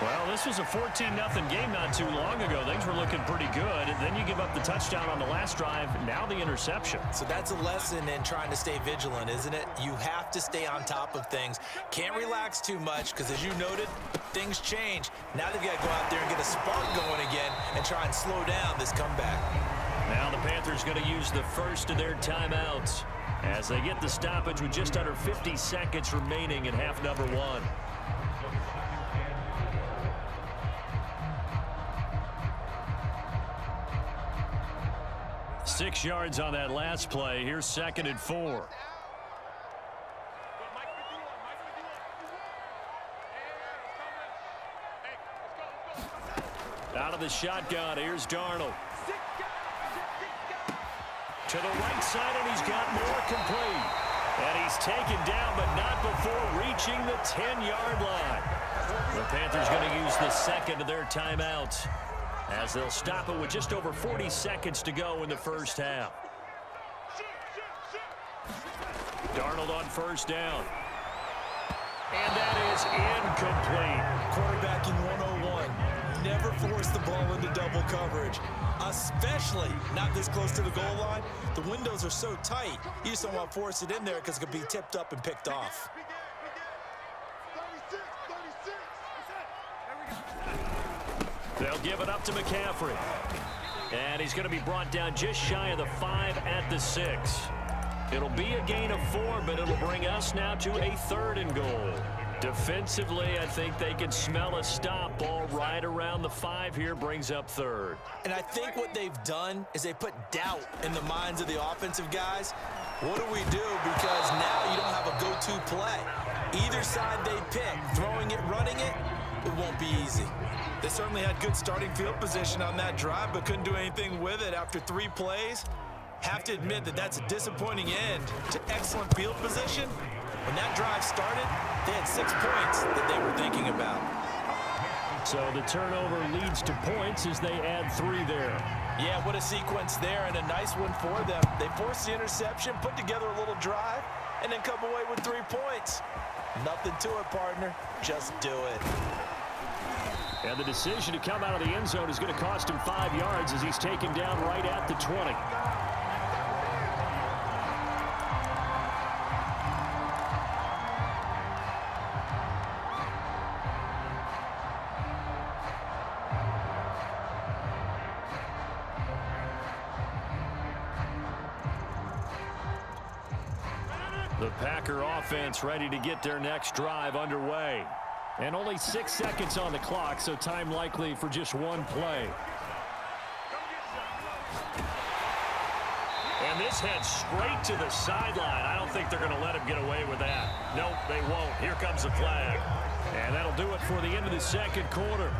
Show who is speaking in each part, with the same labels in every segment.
Speaker 1: Well, this was a 14-0 game not too long ago. Things were looking pretty good. Then you give up the touchdown on the last drive. Now the interception.
Speaker 2: So that's a lesson in trying to stay vigilant, isn't it? You have to stay on top of things. Can't relax too much because, as you noted, things change. Now they've got to go out there and get a spark going again and try and slow down this comeback.
Speaker 1: Now the Panthers going to use the first of their timeouts as they get the stoppage with just under 50 seconds remaining in half number one. 6 yards on that last play. Here's 2nd and 4. Out of the shotgun, here's Darnold. To the right side, and he's got more complete. And he's taken down, but not before reaching the 10-yard line. The Panthers going to use the second of their timeouts as they'll stop it with just over 40 seconds to go in the first half. Darnold on first down. And that is incomplete.
Speaker 2: Quarterbacking 101. Never force the ball into double coverage, especially not this close to the goal line. The windows are so tight, you just don't want to force it in there because it could be tipped up and picked off.
Speaker 1: They'll give it up to McCaffrey. And he's going to be brought down just shy of the 5 at the 6. It'll be a gain of 4, but it'll bring us now to a 3rd and goal. Defensively, I think they can smell a stop. Ball right around the 5 here, brings up 3rd.
Speaker 2: And I think what they've done is they put doubt in the minds of the offensive guys. What do we do? Because now you don't have a go-to play. Either side they pick, throwing it, running it, it won't be easy. They certainly had good starting field position on that drive, but couldn't do anything with it after 3 plays. Have to admit that that's a disappointing end to excellent field position. When that drive started, they had 6 points that they were thinking about.
Speaker 1: So the turnover leads to points as they add 3 there.
Speaker 2: Yeah, what a sequence there, and a nice one for them. They forced the interception, put together a little drive, and then come away with 3 points. Nothing to it, partner. Just do it.
Speaker 1: And the decision to come out of the end zone is going to cost him 5 yards as he's taken down right at the 20. The Packer offense ready to get their next drive underway. And only 6 seconds on the clock, so time likely for just 1 play. And this heads straight to the sideline. I don't think they're going to let him get away with that. Nope, they won't. Here comes the flag. And that'll do it for the end of the second quarter.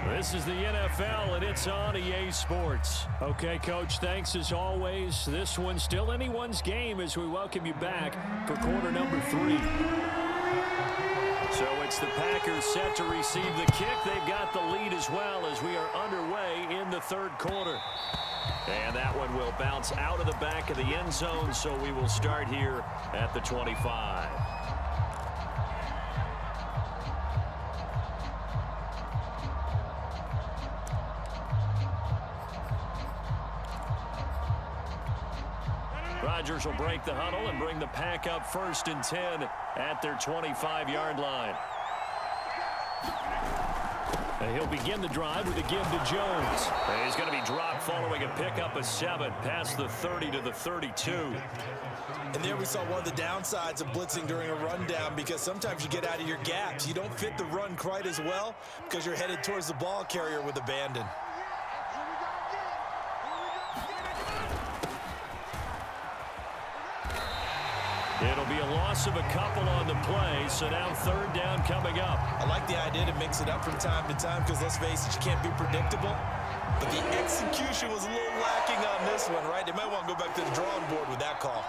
Speaker 1: This is the NFL, and it's on EA Sports. Okay, Coach, thanks as always. This one's still anyone's game as we welcome you back for quarter number 3. So it's the Packers set to receive the kick. They've got the lead as well as we are underway in the 3rd quarter. And that one will bounce out of the back of the end zone, so we will start here at the 25. Rodgers will break the huddle and bring the Pack up 1st and 10 at their 25-yard line. And he'll begin the drive with a give to Jones. And he's going to be dropped following a pickup of 7 past the 30 to the 32.
Speaker 2: And there we saw one of the downsides of blitzing during a rundown, because sometimes you get out of your gaps. You don't fit the run quite as well because you're headed towards the ball carrier with abandon.
Speaker 1: It'll be a loss of a couple on the play, so now 3rd down coming up.
Speaker 2: I like the idea to mix it up from time to time because, let's face it, you can't be predictable. But the execution was a little lacking on this one, right? They might want to go back to the drawing board with that call.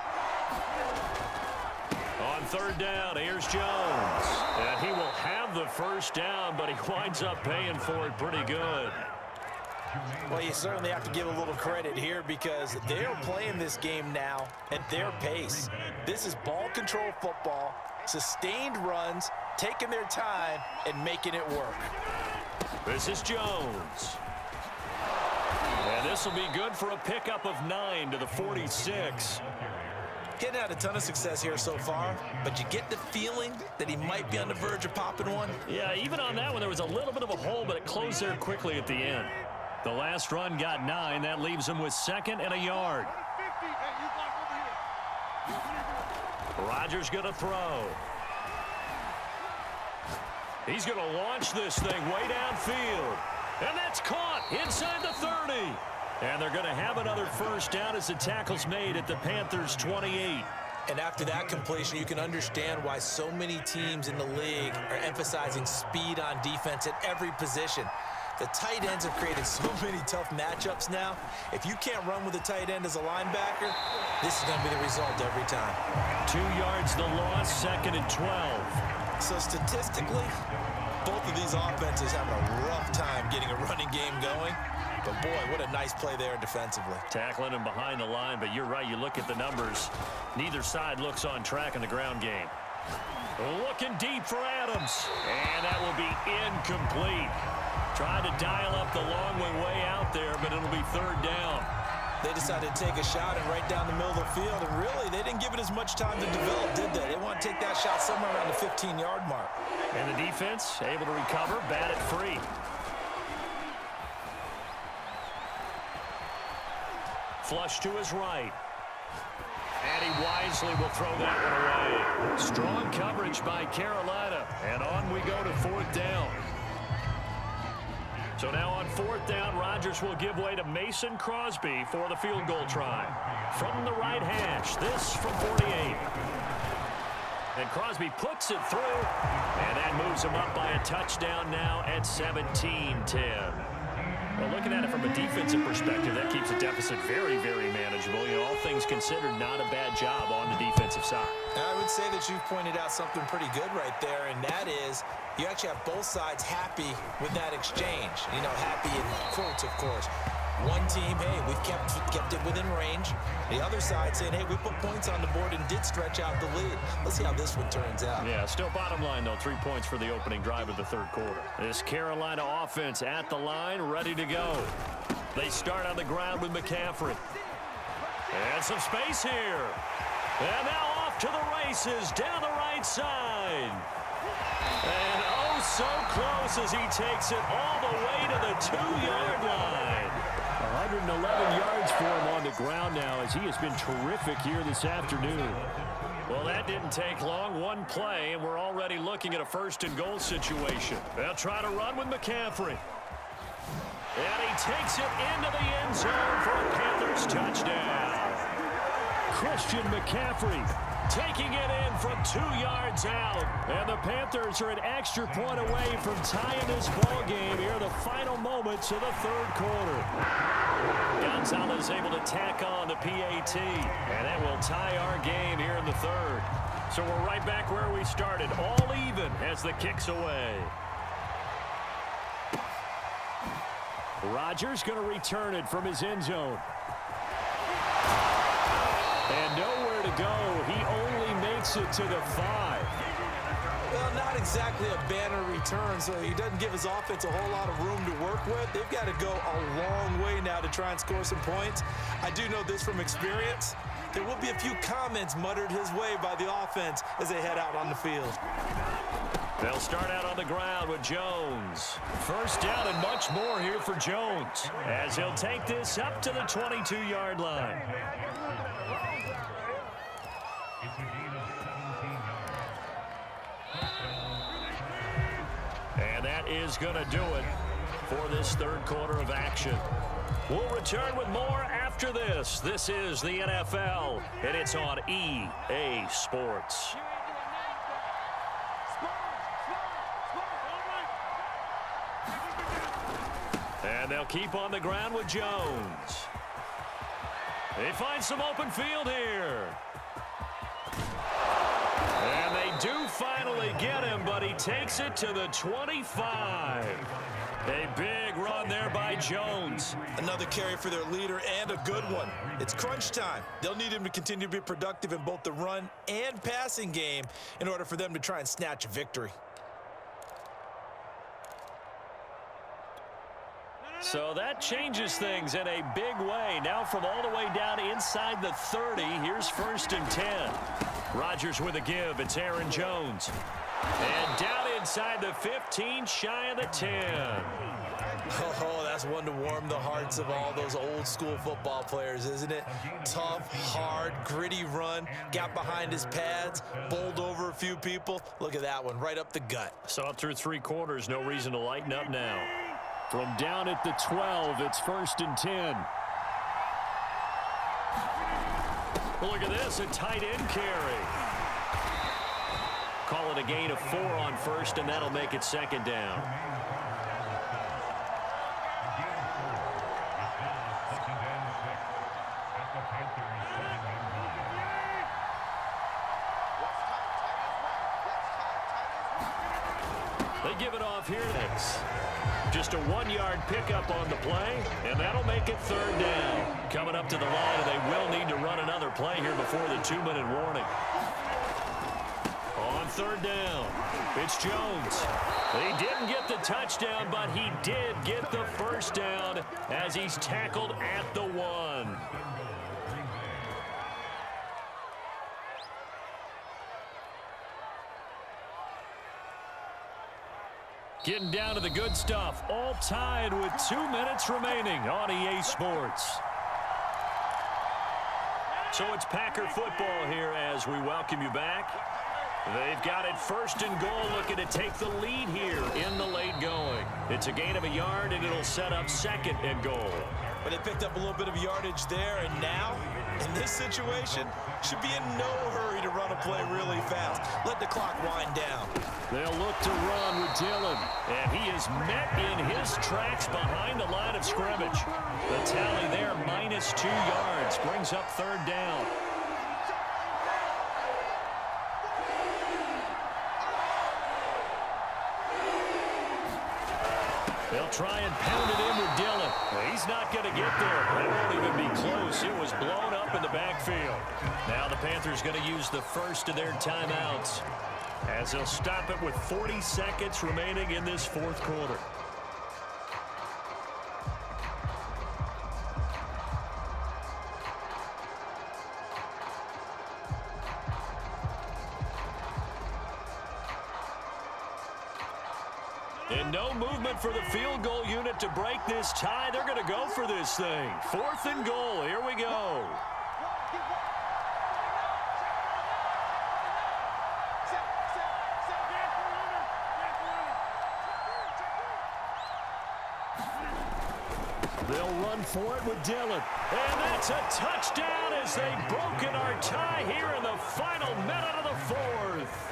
Speaker 1: On 3rd down, here's Jones. And he will have the 1st down, but he winds up paying for it pretty good.
Speaker 2: Well, you certainly have to give a little credit here because they're playing this game now at their pace. This is ball control football, sustained runs, taking their time, and making it work.
Speaker 1: This is Jones. And this will be good for a pickup of 9 to the 46.
Speaker 2: Getting had a ton of success here so far, but you get the feeling that he might be on the verge of popping one.
Speaker 1: Yeah, even on that one, there was a little bit of a hole, but it closed there quickly at the end. The last run got 9. That leaves him with 2nd and a yard. Rodgers going to throw. He's going to launch this thing way downfield. And that's caught inside the 30. And they're going to have another first down as the tackle's made at the Panthers' 28.
Speaker 2: And after that completion, you can understand why so many teams in the league are emphasizing speed on defense at every position. The tight ends have created so many tough matchups now. If you can't run with a tight end as a linebacker, this is going to be the result every time.
Speaker 1: 2 yards the loss, 2nd and 12.
Speaker 2: So statistically, both of these offenses have a rough time getting a running game going. But boy, what a nice play there defensively.
Speaker 1: Tackling him behind the line, but you're right, you look at the numbers. Neither side looks on track in the ground game. Looking deep for Adams. And that will be incomplete. Tried to dial up the long way out there, but it'll be 3rd down.
Speaker 2: They decided to take a shot and right down the middle of the field, and really, they didn't give it as much time to develop, did they? They want to take that shot somewhere around the 15-yard mark.
Speaker 1: And the defense able to recover, bat it free. Flush to his right. And he wisely will throw that one away. Strong coverage by Carolina. And on we go to 4th down. So now on 4th down, Rodgers will give way to Mason Crosby for the field goal try. From the right hash, this from 48. And Crosby puts it through. And that moves him up by a touchdown now at 17-10. Well, looking at it from a defensive perspective, that keeps the deficit very, very manageable. You know, all things considered, not a bad job on the defensive side.
Speaker 2: I would say that you've pointed out something pretty good right there, and that is you actually have both sides happy with that exchange. You know, happy in quotes, of course. One team, hey, we've kept it within range. The other side saying, hey, we put points on the board and did stretch out the lead. Let's see how this one turns out.
Speaker 1: Yeah, still bottom line, though, 3 points for the opening drive of the 3rd quarter. This Carolina offense at the line, ready to go. They start on the ground with McCaffrey. And some space here. And now off to the races down the right side. And oh, so close as he takes it all the way to the 2-yard line. 111 yards for him on the ground now as he has been terrific here this afternoon. Well, that didn't take long. One play, and we're already looking at a 1st and goal situation. They'll try to run with McCaffrey. And he takes it into the end zone for a Panthers touchdown. Christian McCaffrey taking it in from 2 yards out. And the Panthers are an extra point away from tying this ball game here, the final moments of the 3rd quarter. Gonzalez able to tack on the PAT, and that will tie our game here in the 3rd. So we're right back where we started, all even as the kick's away. Rodgers going to return it from his end zone. And nowhere to go. He only makes it to the 5.
Speaker 2: Well, not exactly a banner return, so he doesn't give his offense a whole lot of room to work with. They've got to go a long way now to try and score some points. I do know this from experience. There will be a few comments muttered his way by the offense as they head out on the field.
Speaker 1: They'll start out on the ground with Jones. First down and much more here for Jones as he'll take this up to the 22-yard line. And that is going to do it for this 3rd quarter of action. We'll return with more after this. This is the NFL, and it's on EA Sports. And they'll keep on the ground with Jones. They find some open field here. And they do finally get him, but he takes it to the 25. A big run there by Jones.
Speaker 2: Another carry for their leader and a good one. It's crunch time. They'll need him to continue to be productive in both the run and passing game in order for them to try and snatch a victory.
Speaker 1: So that changes things in a big way. Now from all the way down inside the 30, here's 1st and 10. Rodgers with a give. It's Aaron Jones. And down inside the 15, shy of the 10.
Speaker 2: Oh, that's one to warm the hearts of all those old school football players, isn't it? Tough, hard, gritty run, got behind his pads, bowled over a few people. Look at that one, right up the gut.
Speaker 1: Saw it through 3 quarters, no reason to lighten up now. From down at the 12, it's 1st and 10. Well, look at this, a tight end carry. Call it a gain of 4 on 1st, and that'll make it 2nd down. They give it off here next. Just a 1-yard pickup on the play, and that'll make it 3rd down. Coming up to the line, and they will need to run another play here before the 2-minute warning. On 3rd down, it's Jones. He didn't get the touchdown, but he did get the 1st down as he's tackled at the 1. Getting down to the good stuff, all tied with 2 minutes remaining on EA Sports. So it's Packer football here as we welcome you back. They've got it 1st and goal, looking to take the lead here in the late going. It's a gain of a yard, and it'll set up 2nd and goal.
Speaker 2: But they picked up a little bit of yardage there, and now, in this situation, should be in no hurry to run a play really fast. Let the clock wind down.
Speaker 1: They'll look to run with Dillon, and he is met in his tracks behind the line of scrimmage. The tally there, -2 yards, brings up 3rd down. They'll try and pound it in with Dillon. He's not going to get there. That won't even be close. It was blown up in the backfield. Now the Panthers going to use the first of their timeouts as they'll stop it with 40 seconds remaining in this 4th quarter. And no movement for the field goal unit to break this tie. They're going to go for this thing. 4th and goal. Here we go. They'll run for it with Dillon. And that's a touchdown as they've broken our tie here in the final minute of the 4th.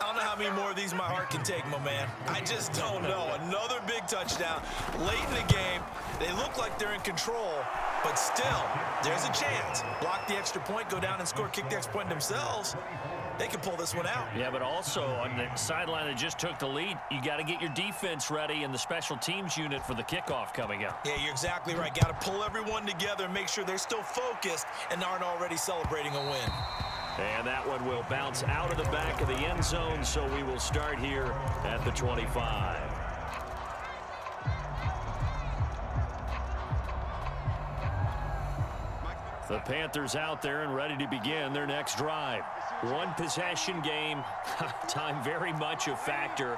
Speaker 2: I don't know how many more of these my heart can take, my man. I just don't know. Another big touchdown late in the game. They look like they're in control, but still, there's a chance. Block the extra point, go down and score, kick the extra point themselves. They can pull this one out.
Speaker 1: Yeah, but also on the sideline that just took the lead, you got to get your defense ready and the special teams unit for the kickoff coming up.
Speaker 2: Yeah, you're exactly right. Got to pull everyone together and make sure they're still focused and aren't already celebrating a win.
Speaker 1: And that one will bounce out of the back of the end zone, so we will start here at the 25. The Panthers out there and ready to begin their next drive. One possession game, time very much a factor.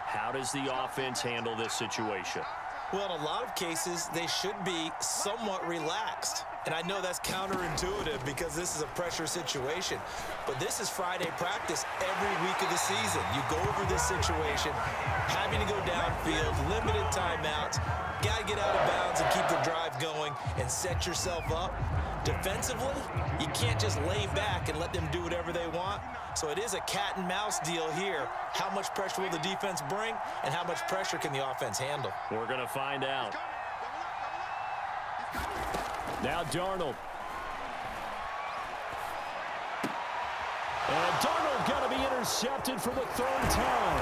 Speaker 1: How does the offense handle this situation?
Speaker 2: Well, in a lot of cases, they should be somewhat relaxed. And I know that's counterintuitive because this is a pressure situation. But this is Friday practice every week of the season. You go over this situation, having to go downfield, limited timeouts, got to get out of bounds and keep the drive going and set yourself up. Defensively, you can't just lay back and let them do whatever they want. So it is a cat and mouse deal here. How much pressure will the defense bring, and how much pressure can the offense handle?
Speaker 1: We're going to find out. Now Darnold. And Darnold got to be intercepted for the 3rd time.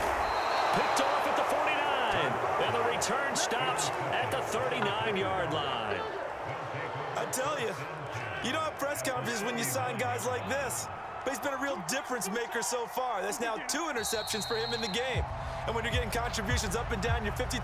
Speaker 1: Picked off at the 49. And the return stops at the 39-yard line.
Speaker 2: I tell you, you don't have press conferences when you sign guys like this. But he's been a real difference maker so far. That's now 2 interceptions for him in the game. And when you're getting contributions up and down your 53